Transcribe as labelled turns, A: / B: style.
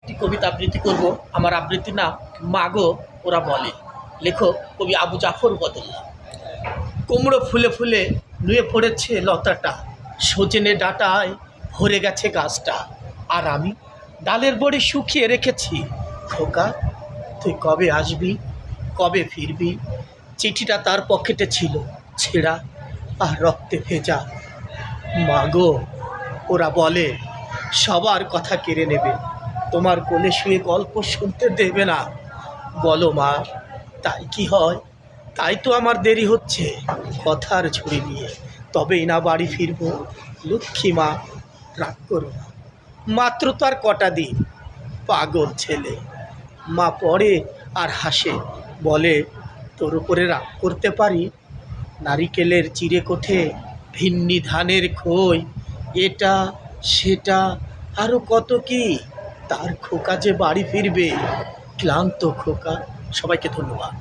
A: একটি কবিতা আবৃত্তি করব। আমার আবৃত্তির নাম মাগো ওরা বলে। লেখক কবি আবু জাফর বদল্লা। কুমড়ো ফুলে ফুলে নুয়ে পড়েছে লতাটা, সজনে ডাঁটায় ভরে গেছে গাছটা, আর আমি ডালের বড়ি শুকিয়ে রেখেছি। খোকা, তুই কবে আসবি, কবে ফিরবি? চিঠিটা তার পকেটে ছিল, ছেঁড়া আর রক্তে ভেজা। মাগো ওরা বলে সবার কথা কেড়ে নেবে, তোমার কোলে শুয়ে গল্প শুনতে দেবে না। বলো মা, তাই কি হয়? তাই তো আমার দেরি হচ্ছে কথার ঝুড়ি নিয়ে, তবেই না বাড়ি ফিরবো। লক্ষ্মী মা, রাগ করো না, মাত্র তো আর কটা দিন। পাগল ছেলে। মা পড়ে আর হাসে, বলে তোর উপরে রাগ করতে পারি? নারিকেলের চিড়ে কোঠে, ভিন্নি ধানের খই, এটা সেটা আরও কত কি। তার খোকা যে বাড়ি ফিরবে, ক্লান্ত খোকা। সবাইকে ধন্যবাদ।